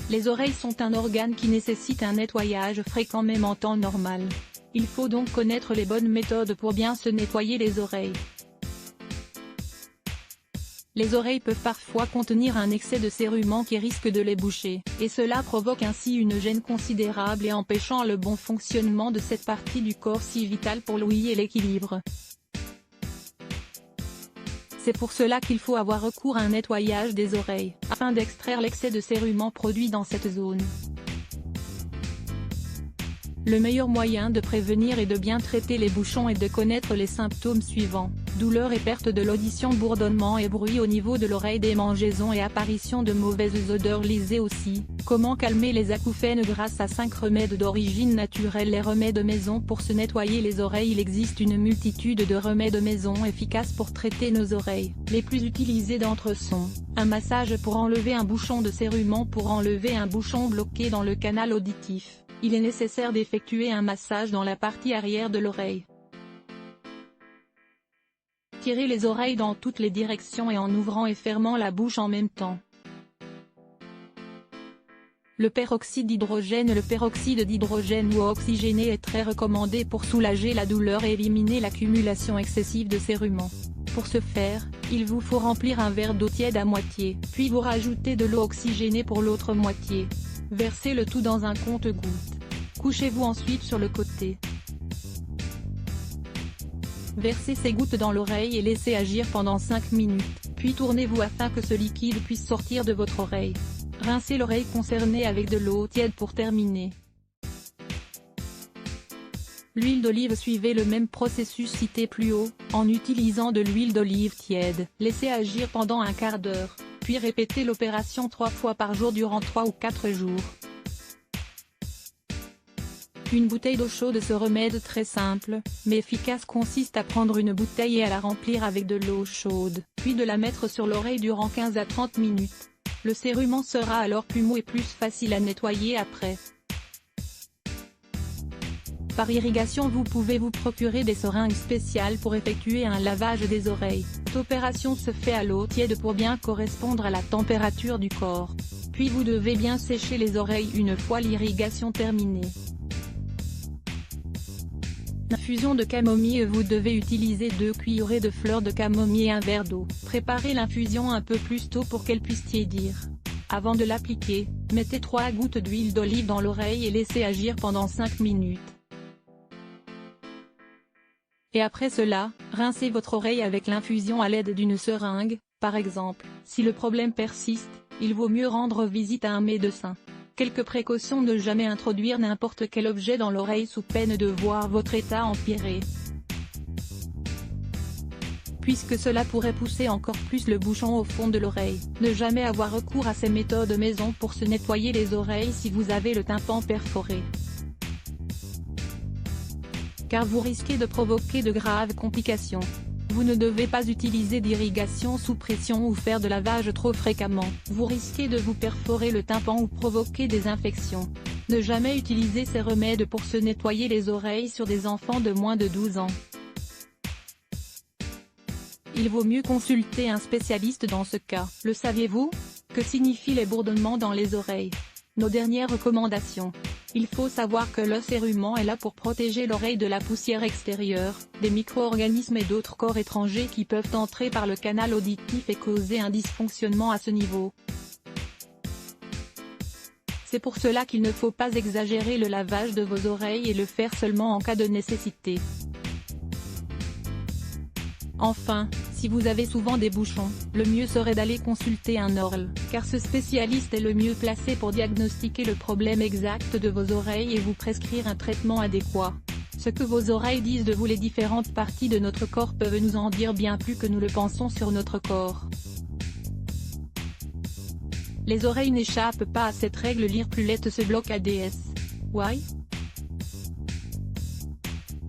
Les oreilles sont un organe qui nécessite un nettoyage fréquent même en temps normal. Il faut donc connaître les bonnes méthodes pour bien se nettoyer les oreilles. Les oreilles peuvent parfois contenir un excès de cérument qui risque de les boucher, et cela provoque ainsi une gêne considérable et empêchant le bon fonctionnement de cette partie du corps si vitale pour l'ouïe et l'équilibre. C'est pour cela qu'il faut avoir recours à un nettoyage des oreilles, afin d'extraire l'excès de cérument produit dans cette zone. Le meilleur moyen de prévenir et de bien traiter les bouchons est de connaître les symptômes suivants: douleur et perte de l'audition, bourdonnement et bruit au niveau de l'oreille, démangeaisons et apparition de mauvaises odeurs. Lisez aussi comment calmer les acouphènes grâce à 5 remèdes d'origine naturelle. Les remèdes maison pour se nettoyer les oreilles. Il existe une multitude de remèdes maison efficaces pour traiter nos oreilles. Les plus utilisés d'entre eux sont: un massage pour enlever un bouchon de cérument. Pour enlever un bouchon bloqué dans le canal auditif, il est nécessaire d'effectuer un massage dans la partie arrière de l'oreille. Tirez les oreilles dans toutes les directions et en ouvrant et fermant la bouche en même temps. Le peroxyde d'hydrogène. Le peroxyde d'hydrogène ou oxygéné est très recommandé pour soulager la douleur et éliminer l'accumulation excessive de cérument. Pour ce faire, il vous faut remplir un verre d'eau tiède à moitié, puis vous rajoutez de l'eau oxygénée pour l'autre moitié. Versez le tout dans un compte-gouttes. Couchez-vous ensuite sur le côté. Versez ces gouttes dans l'oreille et laissez agir pendant 5 minutes, puis tournez-vous afin que ce liquide puisse sortir de votre oreille. Rincez l'oreille concernée avec de l'eau tiède pour terminer. L'huile d'olive. Suivez le même processus cité plus haut, en utilisant de l'huile d'olive tiède. Laissez agir pendant un quart d'heure, puis répétez l'opération 3 fois par jour durant 3 ou 4 jours. Une bouteille d'eau chaude. Ce remède très simple, mais efficace consiste à prendre une bouteille et à la remplir avec de l'eau chaude, puis de la mettre sur l'oreille durant 15 à 30 minutes. Le cérument sera alors plus mou et plus facile à nettoyer après. Par irrigation. Vous pouvez vous procurer des seringues spéciales pour effectuer un lavage des oreilles. Cette opération se fait à l'eau tiède pour bien correspondre à la température du corps. Puis vous devez bien sécher les oreilles une fois l'irrigation terminée. Infusion de camomille. Vous devez utiliser 2 cuillerées de fleurs de camomille et un verre d'eau. Préparez l'infusion un peu plus tôt pour qu'elle puisse tiédir. Avant de l'appliquer, mettez 3 gouttes d'huile d'olive dans l'oreille et laissez agir pendant 5 minutes. Et après cela, rincez votre oreille avec l'infusion à l'aide d'une seringue, par exemple. Si le problème persiste, il vaut mieux rendre visite à un médecin. Quelques précautions: ne jamais introduire n'importe quel objet dans l'oreille sous peine de voir votre état empirer, puisque cela pourrait pousser encore plus le bouchon au fond de l'oreille. Ne jamais avoir recours à ces méthodes maison pour se nettoyer les oreilles si vous avez le tympan perforé, car vous risquez de provoquer de graves complications. Vous ne devez pas utiliser d'irrigation sous pression ou faire de lavage trop fréquemment. Vous risquez de vous perforer le tympan ou provoquer des infections. Ne jamais utiliser ces remèdes pour se nettoyer les oreilles sur des enfants de moins de 12 ans. Il vaut mieux consulter un spécialiste dans ce cas. Le saviez-vous? Que signifient les bourdonnements dans les oreilles? Nos dernières recommandations. Il faut savoir que le cérument est là pour protéger l'oreille de la poussière extérieure, des micro-organismes et d'autres corps étrangers qui peuvent entrer par le canal auditif et causer un dysfonctionnement à ce niveau. C'est pour cela qu'il ne faut pas exagérer le lavage de vos oreilles et le faire seulement en cas de nécessité. Enfin, si vous avez souvent des bouchons, le mieux serait d'aller consulter un orle, car ce spécialiste est le mieux placé pour diagnostiquer le problème exact de vos oreilles et vous prescrire un traitement adéquat. Ce que vos oreilles disent de vous. Les différentes parties de notre corps peuvent nous en dire bien plus que nous le pensons sur notre corps. Les oreilles n'échappent pas à cette règle. Lire plus lettre se bloque ADS. Why?